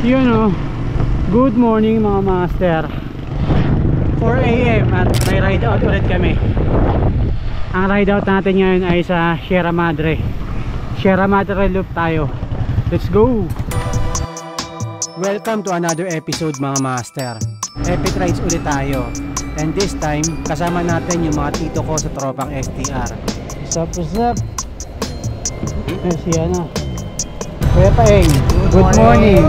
Yun o, good morning mga master. 4 AM at may ride out ulit kami. Ang ride out natin ngayon ay sa Sierra Madre. Sierra Madre loop tayo. Let's go! Welcome to another episode mga master. Epic rides ulit tayo. And this time, kasama natin yung mga tito ko sa tropang STR. What's up? Si ano? Kuya Paeng, good morning.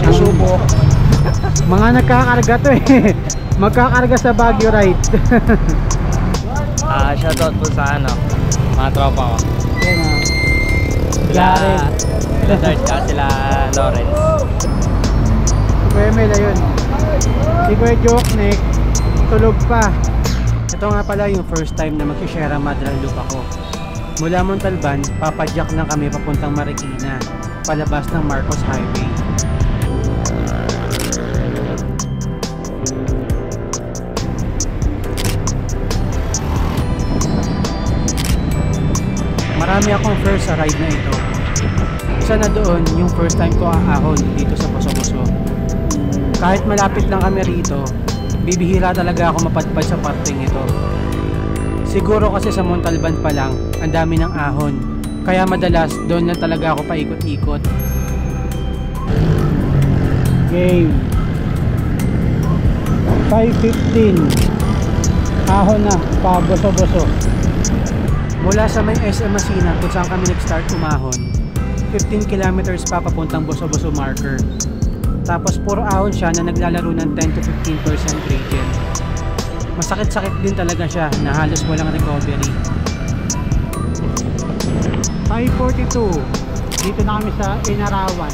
Susubok. Mga nagkakarga to eh. Magkakarga sa Baguio ride. Shoutout po sa ano, mga tropa ko. Yan o. Sila Dart ka, sila Lawrence. Si Kuya Mel, ayun. Si Kuya Joknek, tulog pa. Ito nga pala yung first time na mag-Sierra Madre loop ako. Mula Montalban, papadyak lang kami papuntang Marikina, palabas ng Marcos Highway. Marami akong first sa ride na ito. Isa na doon yung first time ko aahon dito sa Boso-Boso. Kahit malapit lang kami rito, bibihira talaga ako mapadpad sa parting ito. Siguro kasi sa Montalban pa lang, ang dami ng ahon. Kaya madalas, doon lang talaga ako paikot-ikot. Game 5:15. Ahon na, pa Boso-Boso. Mula sa may SM Masina kung saan kami nag-start umahon, 15 kilometers pa papuntang Boso-Boso marker. Tapos puro ahon siya na naglalaro ng 10 to 15% gradient. Masakit-sakit din talaga siya na halos walang recovery. 5:42. Dito na kami sa Inarawan.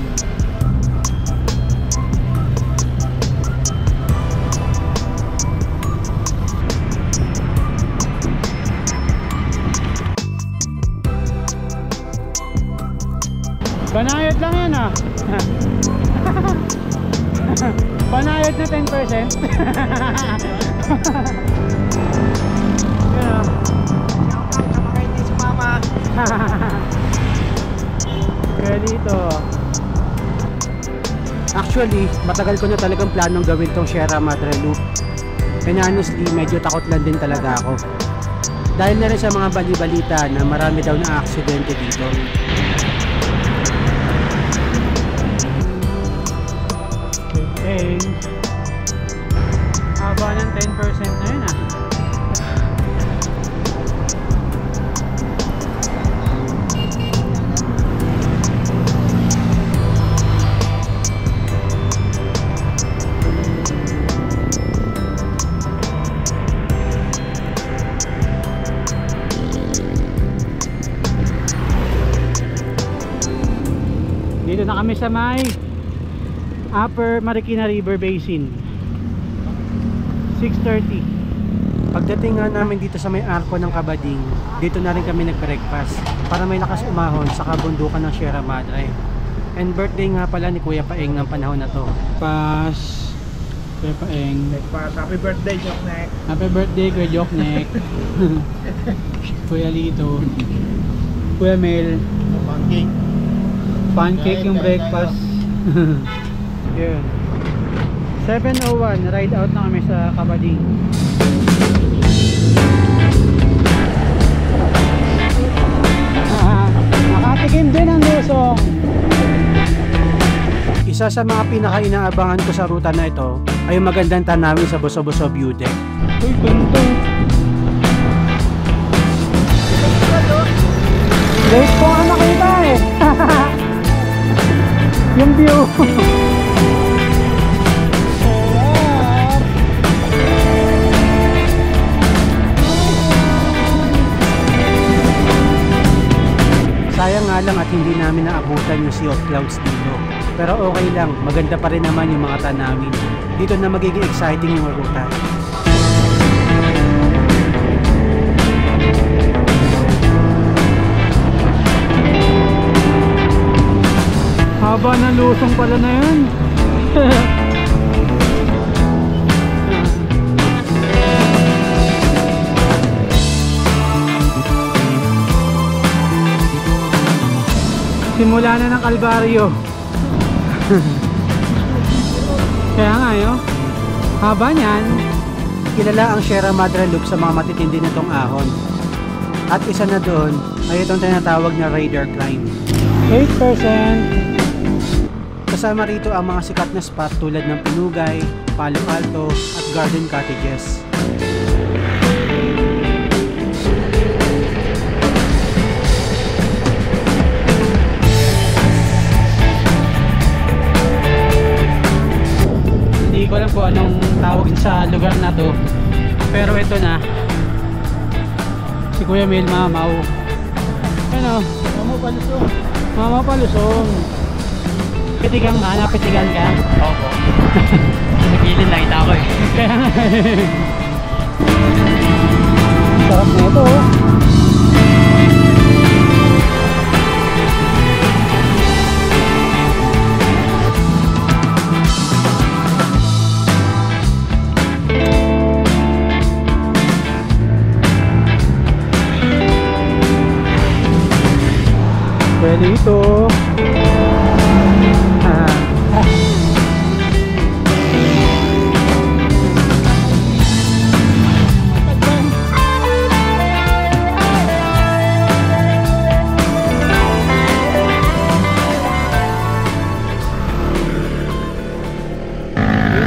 Banayad lang yan ah. Banayad na 10%. Yan Hindi si mama. kaya dito. Actually, matagal ko na talagang planong gawin tong Sierra Madre loop. And honestly, medyo takot lang din talaga ako. Dahil na rin sa mga bali-balita na marami daw na aksidente dito. Haba ng 10% na yun ah. Dito na kami sa may Upper Marikina River Basin. 6:30. Pagdating nga namin dito sa may arko ng Kabading, dito na rin kami nag-breakfast para may lakas umahon sa kabundukan ng Sierra Madre. And birthday nga pala ni Kuya Paeng ng panahon na to. Pas Kuya Paeng. Happy birthday, Joknek. Happy birthday, Kuya Joknek. Kuya Lito. Kuya Mel. Pancake. Pancake yung breakfast. Yun. 7:01, ride out na kami sa Kabading. Nakatikim din ang lusong. Isa sa mga pinaka-inaabangan ko sa ruta na ito ay yung magandang tanawin sa Boso-Boso View Deck. Uy, ganito. Late ko nga nakita eh. Yung view. lang at hindi namin naabutan yung sea of clouds dito. Pero okay lang, maganda pa rin naman yung mga tanawin. Dito na magiging exciting yung ruta. Haba na lusong pala na yun. Simula na ng Kalbaryo. Kaya nga yun, haba niyan. Kilala ang Sierra Madre Loop sa mga matitindi nitong ahon. At isa na doon ay itong tinatawag na radar climb. 8%. Kasama rito ang mga sikat na spot tulad ng Pinugay, Palo Alto at Garden Cottages. Hindi ko alam kung anong tawag sa lugar na to, pero ito na si Kuya Mel Mamaw. Ano? Mama Palusong. Pitigang ka? Napitigan ka? Opo. Sa gilid nakita ko eh. Kaya nga sarap na ito oh. Pwede ito.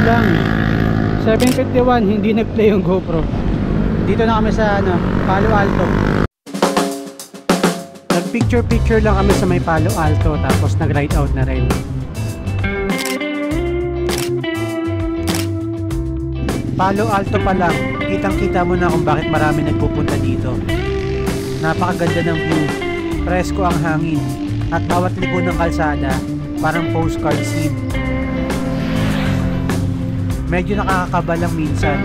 Lang 7:51 hindi nag-play yung GoPro. Dito na kami sa Palo Alto. Nag-picture lang kami sa may Palo Alto tapos nag-ride out na rin. Palo Alto pa lang, kitang-kita mo na kung bakit marami nagpupunta dito. Napakaganda ng view, presko ang hangin, at bawat liko ng kalsada parang postcard scene. Medyo nakakakaba lang minsan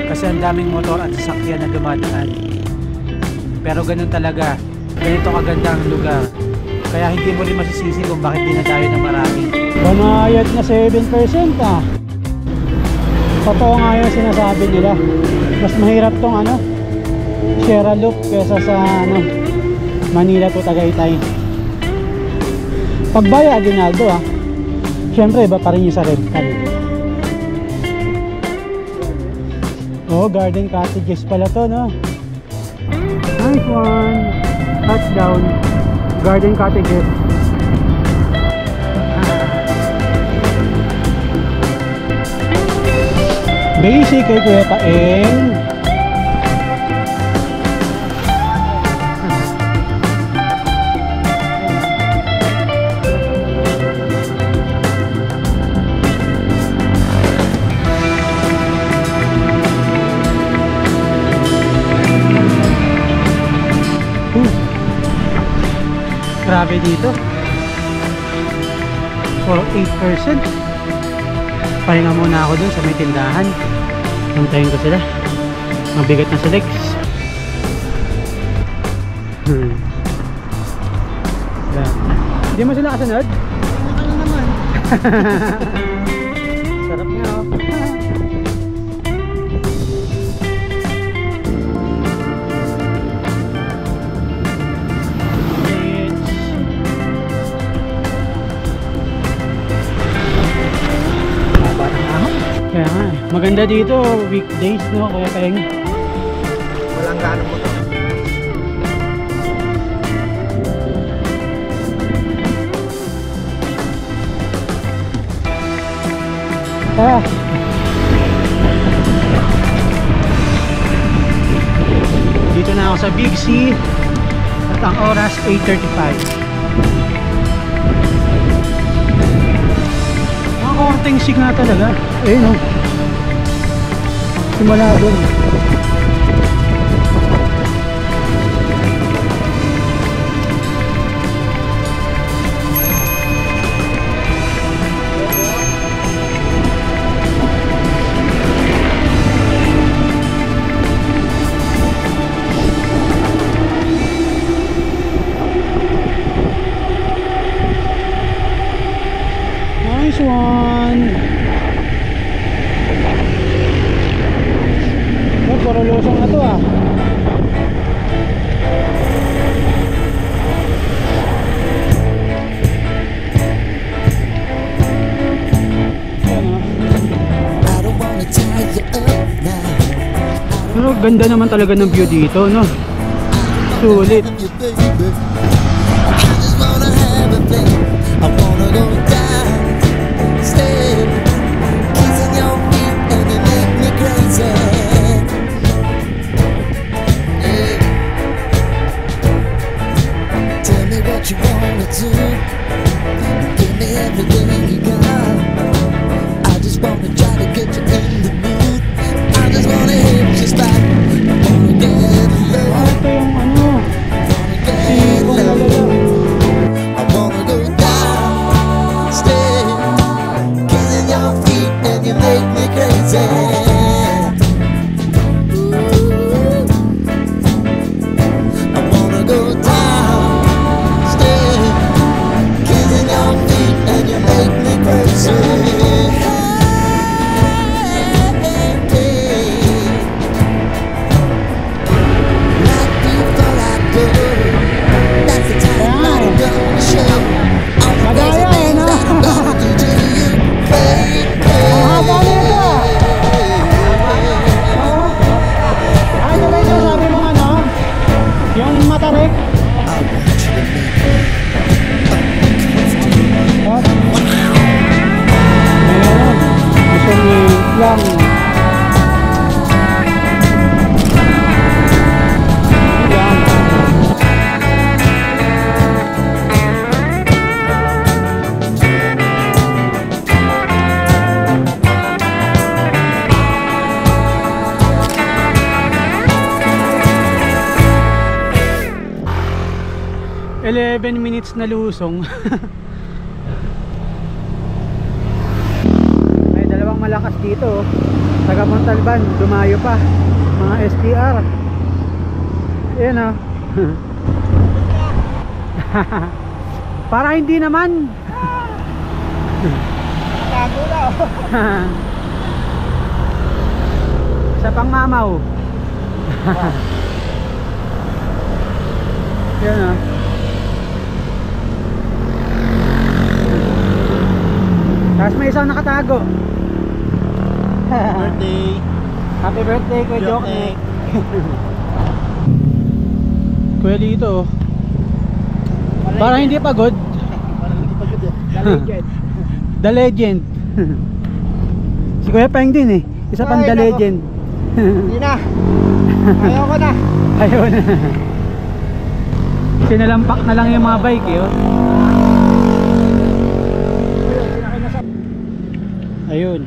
kasi ang daming motor at sasakyan na dumadaan. Pero ganun talaga, ganito kaganda ang lugar. Kaya hindi mo rin masisisi kung bakit dinadayo ng marami. Banayad na 7% ah. Totoo nga yung sinasabi nila. Mas mahirap tong Sierra Loop kesa sa Manila to Tagaytay. Pagbaya Aguinaldo ah. Siyempre iba pa rin yung sa rental. Oh, Garden Cottages pala to, no? Nice one! Touchdown! Garden Cottages. Basic kay Kuya Paeng. Grabe dito. For 8%. Pahinga muna ako dun sa may tindahan. Hintayin ko sila. Mabigat na sa legs. Hindi mo sila kasunod? Ano naman? Sarap nga oh. Kaya nga, maganda dito weekdays no, Kuya Peng. Walang gaano mo to. Dito na ako sa Big C at ang oras 8:35. Konting sig na talaga. No. Simula doon. Pero ganda naman talaga ng view dito, no? Sulit. You wanna do, give me everything you got. I just wanna try to get you in the mood. I just wanna hit your spot. Wanna get low. Ito yung ano, Wanna get low. I wanna go down, stay, kissing your feet and you make me crazy. I wanna go down, stay, kissing your feet and you make me crazy. Right before I go, that's the time that I'm gonna show all the crazy things that I'm gonna do to you, baby. ay, ito ba yung sabi mo ano? Yung matarik? I want you to make What? Meron. Gusto ni lang. Lang. Eleven minutes na lusong. May dalawang malakas dito, taga Montalban, dumayo pa, mga STR. Ayan o. Para hindi naman. Tago na oh. Sa pangmamaw. Ayan o. Tapos may isang nakatago. Birthday. Happy birthday, Kuya Jokne. Kuya Lito. Para hindi pagod. Parang hindi pagod eh. The legend. The legend. Si Kuya Peng din eh. Isa pang Ay, The nako. legend. Hindi na. Ayaw ko na. Ayaw na. Sinalampak na lang yung mga bike eh. Oh. Ayun.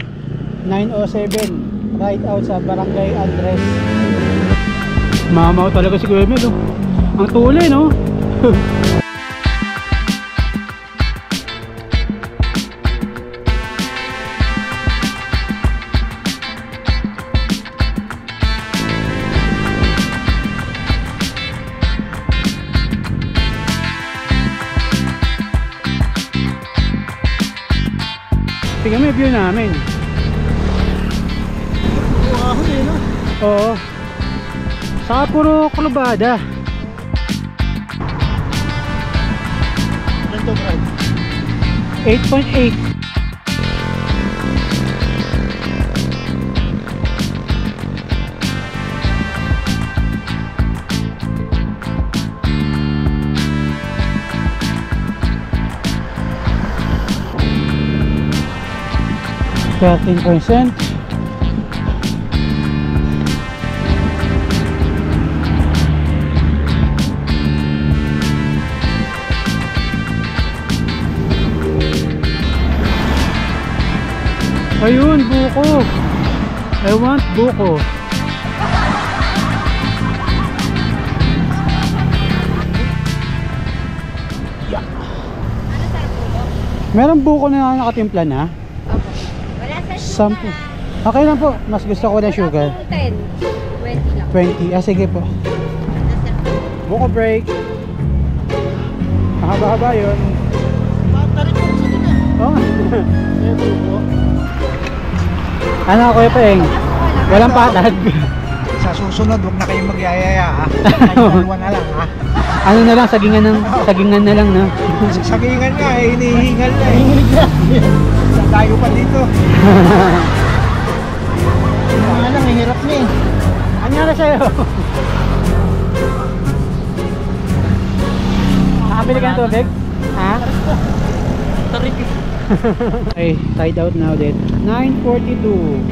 9:07. Ride out sa Barangay Andres. Mamaw talaga si Kuya Mel. Oh. Ang tuli no. Tingnan mo yung view namin. Ako din no. Oo. Saka puro klubada. Ganito drive. 8.8. %. Ayun, buko. I want buko. Yeah. Meron buko na nakatimpla na. Wala sa Sampo. Okay lang po. Mas gusto ko na sugar. 10. 20 lang. 20. Ah, sige po. Buko break. Mahaba-haba yun. Tarik ko sa dito. Oh. Eh, buko. Ano, Kuya Peng? Walang patag. Sa susunod, huwag na kayong magyayaya ha. Dalawa na lang ha. Ano na lang, sagingan na lang, no? Sagingan nga eh, hinihingal na eh. Sa tayo pa dito. Ano lang, hirap na eh. Nangyari sa'yo? Nakabili ka ng tubig? Ha? Tarik. Okay, tide out na ulit. 9:42.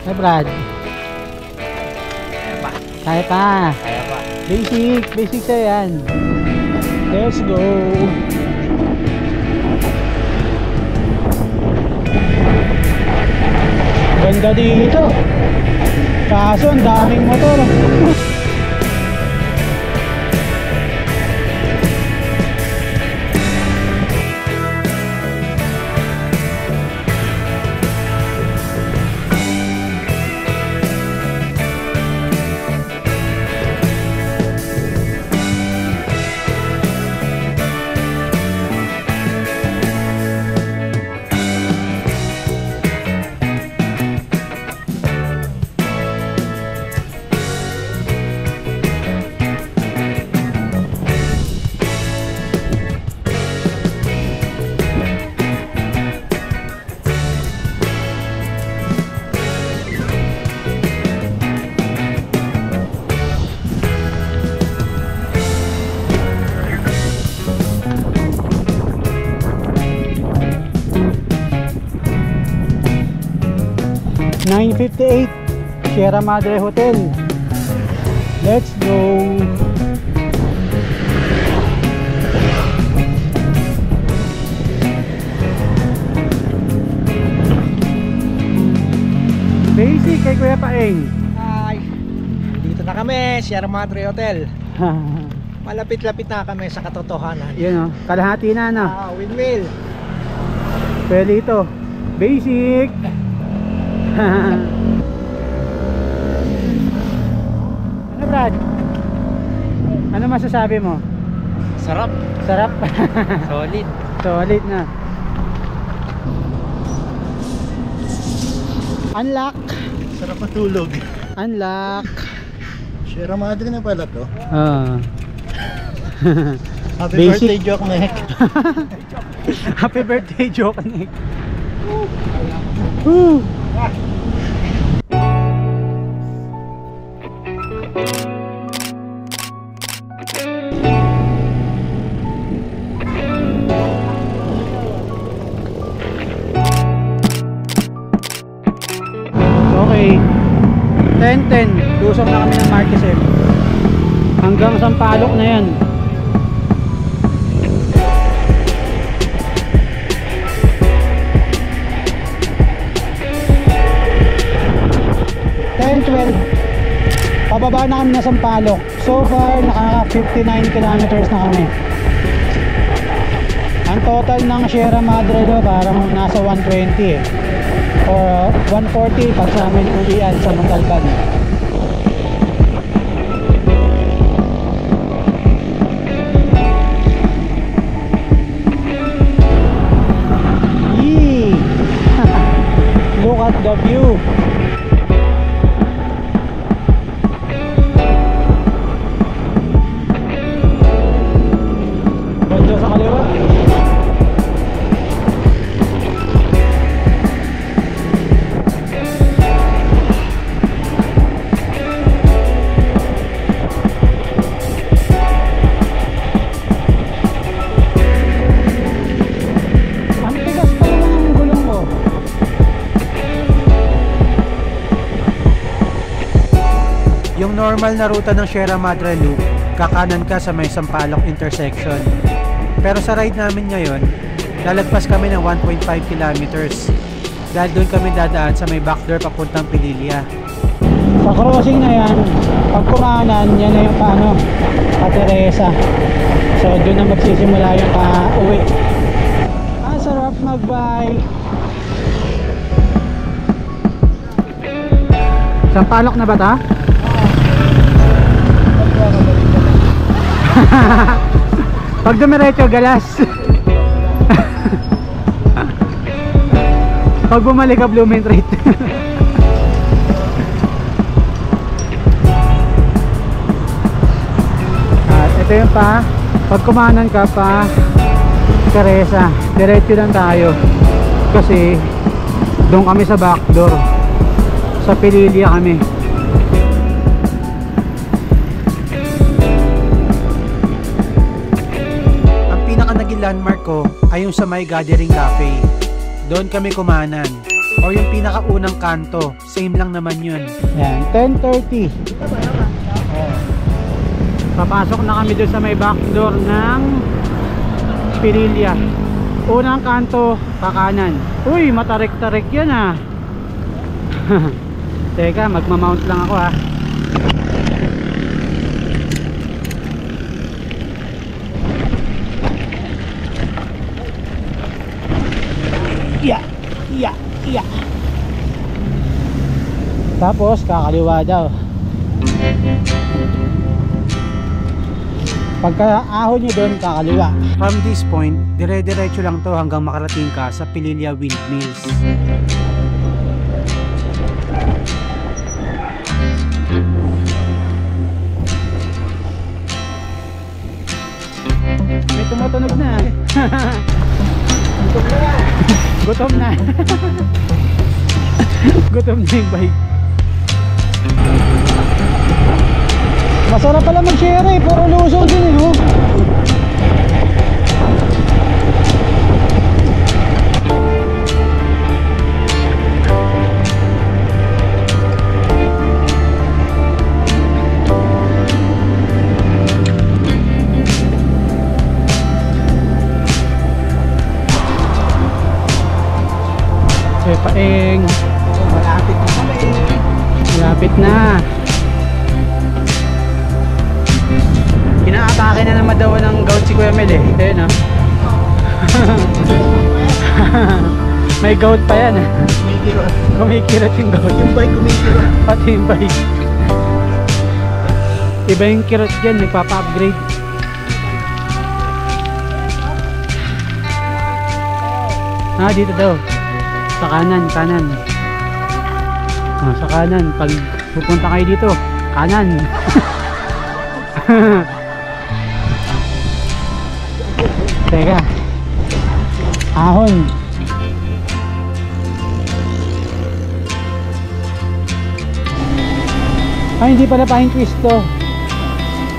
Hey Brad. Kaya pa. Kaya pa. Basic sa'yo yan. Let's go. Ganda dito. Kaso ang daming motor. $9.58 Sierra Madre Hotel. Let's go. Basic kay Kuya Paeng. Hi. Dito na kami, Sierra Madre Hotel. Malapit-lapit na kami sa katotohanan. Yan o, kalahati na na. Windmill. Pwede ito. Basic. Ano Brad? Ano masasabi mo? Sarap. Sarap. Solid. Solid na. Unlock. Sarap matulog. Unlock. Sierra Madre na pala to. Basic. Happy birthday, Joke Nick. Happy birthday, Joke Nick. Woo! Okay, 10:10 lusong na kami ng Marquez M. Hanggang Sampaloc na yan. Pababa na kami na Sampaloc. So far, naka 59 kilometers na kami. Ang total ng Sierra Madre do parang nasa 120 or 140 pag sa amin uwian sa Montalban. Yee! Look at the view. Sa kaliwa. Ang tigas pa naman ang gulong ko. Yung normal na ruta ng Sierra Madre Loop, kakanan ka sa may Sampaloc intersection. Pero sa ride namin ngayon, lalagpas kami ng 1.5 kilometers dahil doon kami dadaan sa may backdoor papuntang Pililya. Sa crossing na yan, pag kumanan, yan na yung paano, Pa-Teresa. So doon na magsisimula yung pa-uwi. Ang sarap mag-bike. Sampaloc na ba ta? Pag dumiretso, galas. Pag bumalik ka, Blumentritt. At ito yung pa, pag kumanan ka pa Teresa, diretso lang tayo kasi Doon kami sa backdoor. Sa Pililya kami. Ang pinaka naging landmark ko ay yung sa may Gathering Cafe. Doon kami kumanan. O yung pinakaunang kanto. Same lang naman yun. Yan, 10:30. Papasok na kami doon sa may backdoor ng Pililya. Unang kanto, kakanan. Uy, matarik-tarik yan ah. Teka, magmamount lang ako ha. Yeah. Tapos kakaliwa daw. Pagka ahon nyo doon, kakaliwa. From this point, dire-diretso lang to hanggang makarating ka sa Pililya Windmills. May tumutunog na. Gutom na. Gutom na yung bike. Masarap pala mag-share eh. Puro luso din eh, no? Paeng. Malapit na kami. Malapit na. Inaatake na naman daw ng gout si Kuya Mel eh. Ayun ah. May gout pa yan eh. Kumikirot yung gout. Yung bike kumikirot. Pati yung bike. Iba yung kirot dyan, nagpapa-upgrade. Ah, dito daw. Sa kanan. Ah, sa kanan. Pag pupunta kayo dito, kanan. Teka. Ahon. Ay, hindi pala pine twist to.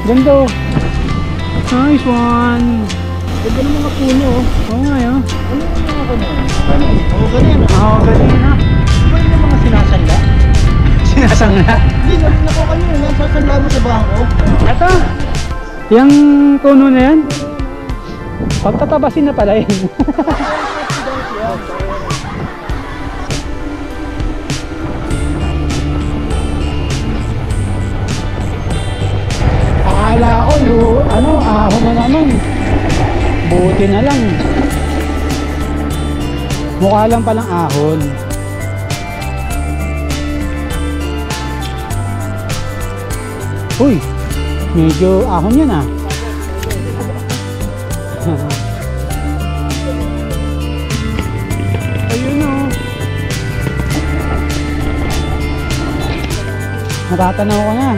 Ganda. Nice one. Ganda ng mga puno oh. Oo nga yun. Ano yung mga puno? Oo, ganyan. Oo, ganyan. Ano yung mga sinasangla? Sinasangla. Hindi, narinig ako kanina. Nasasangla mo sa bangko. Ito. Yung puno na yan. Pagtatabasin na pala yun. Akala ko, ahon na naman. Buti na lang. Mukha lang palang ahon. Uy, medyo ahon yan ah. Ayun o. Natatanaw ko na.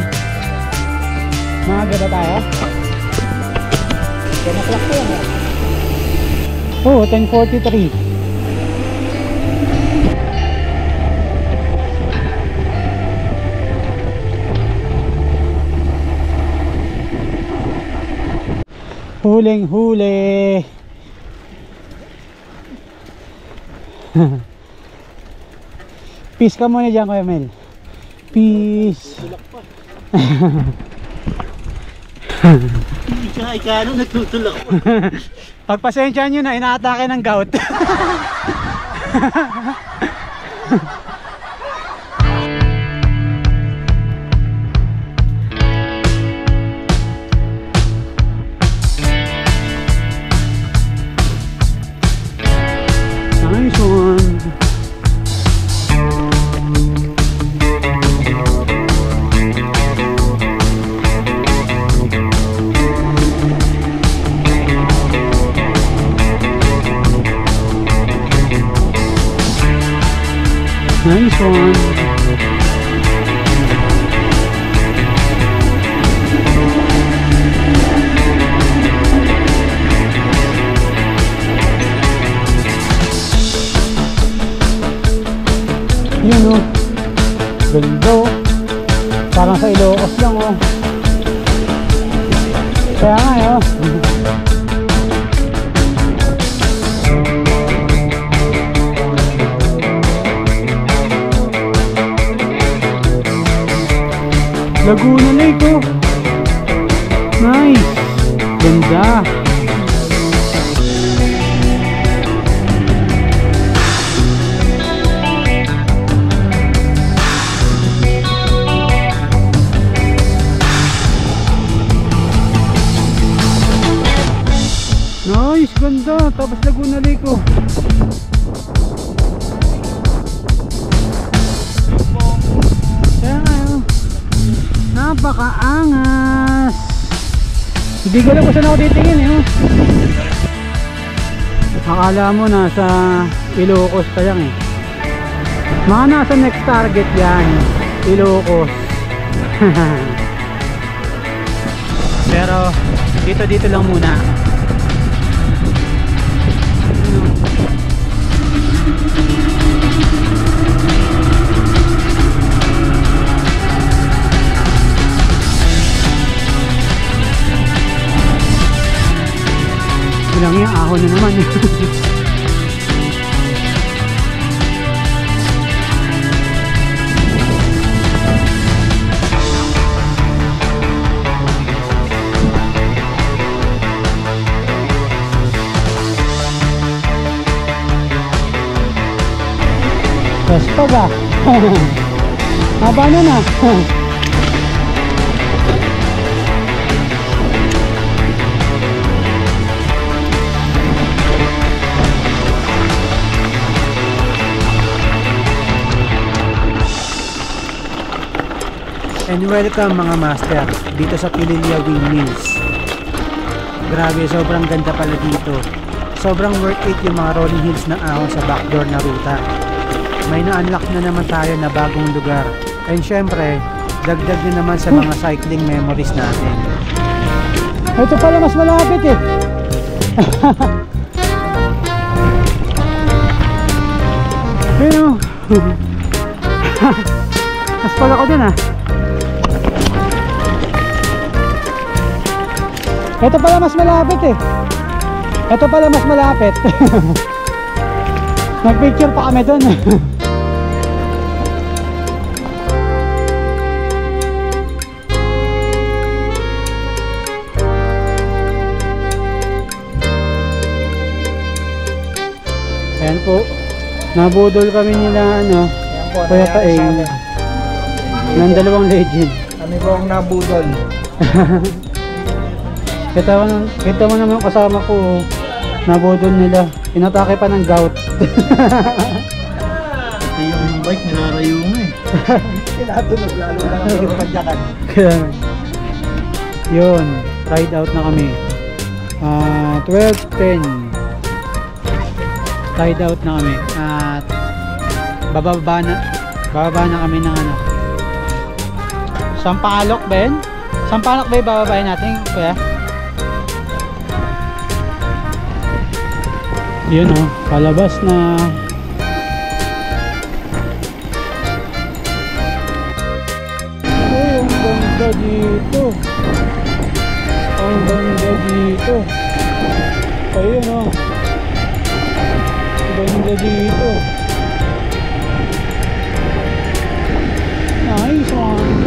Maaga ba tayo? 10 o'clock po yan eh. Oo, 10:43. Huling huli. Peace ka muna dyan, Kuya Mel. Peace. Ika ano, nagtutulak po. Pagpasensya nyo na, inaatake ng gout. Nice one. Nice one. Ganda oh. Parang sa Ilocos lang oh. Kaya nga eh oh. Laguna Lake oh. Nice. Ganda. Nice, ganda. Tapos Laguna Lake oh. Kaya nga oh. Napakaangas. Hindi ko alam kung saan ako titingin eh oh. Akala mo nasa Ilocos pa lang eh. Mga nasa next target yan, Ilocos. Pero dito lang muna. Bilang yung ahon na naman. Vespa ba? Haba na. And welcome mga master dito sa Pililya Windmills. Grabe, sobrang ganda pala dito. Sobrang worth it yung mga rolling hills ng ahon sa backdoor na ruta. May na-unlock na naman tayo na bagong lugar. And syempre, dagdag din naman sa mga cycling memories natin. Ito pala mas malapit eh. Ayun o. Mas pala ko dun ah. Ito pala mas malapit eh. Ito pala mas malapit. Nag-picture pa kami dun. Ayan po. Nabudol kami nila ano. Kuya Taeng. Ng dalawang legend. Kami po ang nabudol. Kita mo naman kasama ko. Nabudol nila. Inatake pa ng gout. Yung bike nilarayo mo eh. Kinatunog lalo na ang padyakan. Yun. Ride out na kami. 12:10. Ride out na kami. At bababa na kami ng ano. Sampalok ba yun? Sampalok ba yung bababayin natin? Kuya? Yun o, palabas na. Oh, ang ganda dito. Ang ganda dito. Ayun o. Ang ganda dito. Nice one.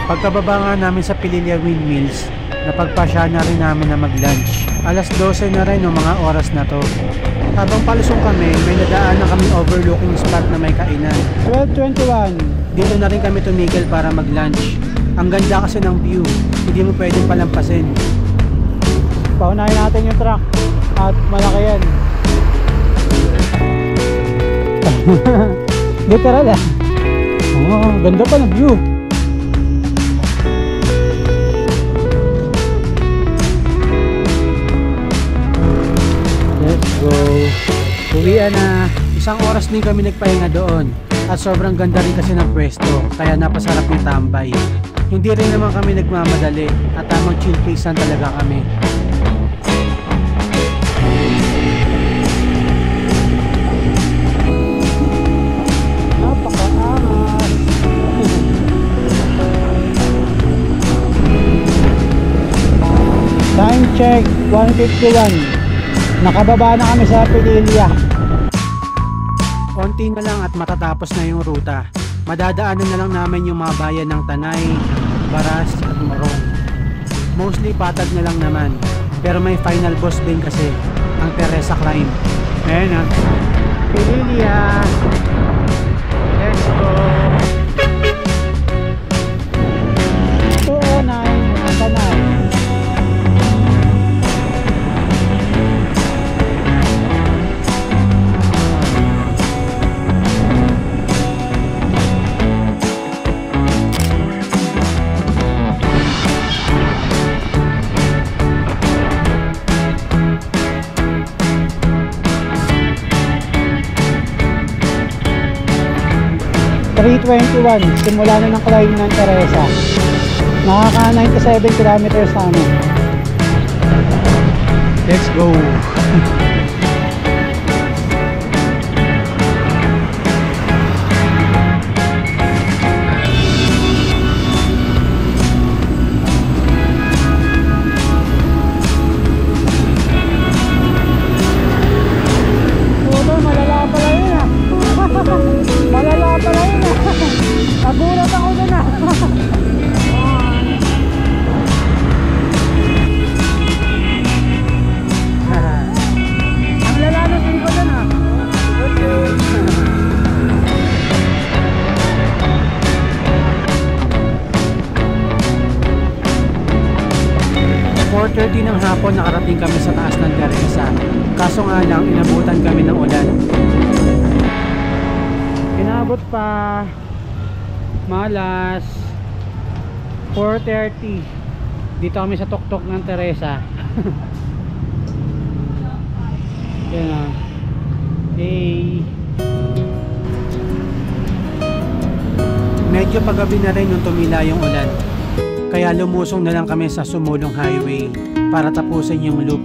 Pagkababa nga namin sa Pililya Windmills, napagpasya na rin namin na mag-lunch. Alas 12 na rin ng mga oras na to. Habang palusong kami, may nadaan na kami overlooking spot na may kainan. 12:21. Dito na rin kami tumigil para mag-lunch. Ang ganda kasi ng view, hindi mo pwedeng palampasin. Paunahin natin yung truck at malaki yan. Literal ah. Oh, ganda pa ng view. Let's go. Uwian na. Isang oras din kami nagpahinga doon. At sobrang ganda rin kasi ng pwesto. Kaya napasarap yung tambay. Hindi rin naman kami nagmamadali at tamang chill pace lang talaga kami. Napakaangas. Time check 1:51. Nakababa na kami sa Pililya. Konti na lang at matatapos na yung ruta. Madadaanan na lang namin yung mga bayan ng Tanay, Baras at Morong. Mostly patag na lang naman. Pero may final boss din kasi, ang Teresa Climb. Ayan na. Pililya. Let's go. 209 ang Tanay. Simula na ng climb ng Teresa. Nakaka 97 kilometers na kami. Let's go. Malala pala yun ah. Malala pala yun ah. Nagulat ako dun ah. Ang lala ng tingko dun ah. 4:30 ng hapon nakarating kami sa taas ng Teresa. Kaso nga lang inabutan kami ng ulan. Inabot pa malas 4:30. Dito kami sa tuktok ng Teresa. Yan na. Hey. Medyo paggabi na rin nung tumila yung ulan. Kaya lumusong na lang kami sa sumulong highway para tapusin yung loop.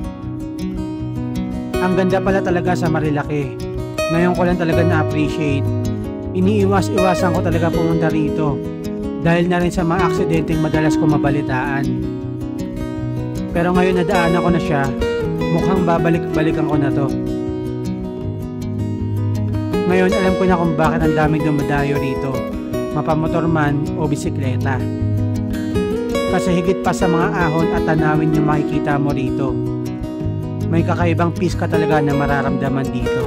Ang ganda pala talaga sa Marilaki. Ngayon ko lang talaga na-appreciate. Iniiwas-iwasan ko talaga pumunta rito dahil na rin sa mga aksidenteng madalas ko mabalitaan. Pero ngayon nadaanan ko na siya, mukhang babalik-balikan ko na to. Ngayon alam ko na kung bakit ang daming dumadayo rito, mapamotor man o bisikleta. Kasi higit pa sa mga ahon at tanawin yung makikita mo rito, may kakaibang peace ka talaga na mararamdaman dito.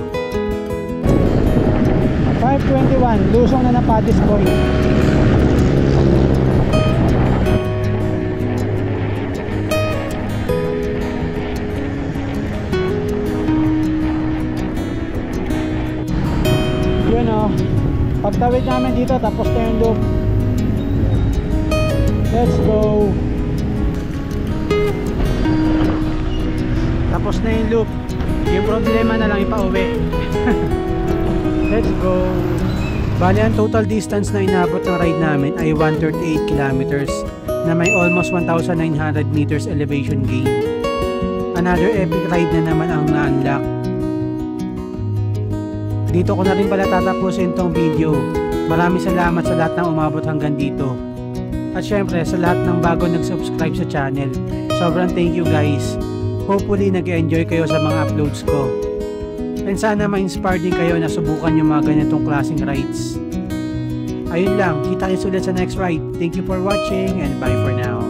5:21, lusong na ng Paddy's Point. Yun o, pagtawid namin dito tapos na yung loop. Let's go. Tapos na yung loop. Yung problema na lang ipauwi. Let's go. Bali ang total distance na inabot ng ride namin ay 138 kilometers na may almost 1,900 meters elevation gain. Another epic ride na naman ang na-unlock. Dito ko na rin pala tatapusin tong video. Maraming salamat sa lahat ng umabot hanggang dito. At syempre sa lahat ng bago nag-subscribe sa channel. Sobrang thank you guys. Hopefully nag-enjoy kayo sa mga uploads ko. And sana ma-inspire din kayo na subukan yung mga ganitong klaseng rides. Ayun lang, kita kayo ulit sa next ride. Thank you for watching and bye for now.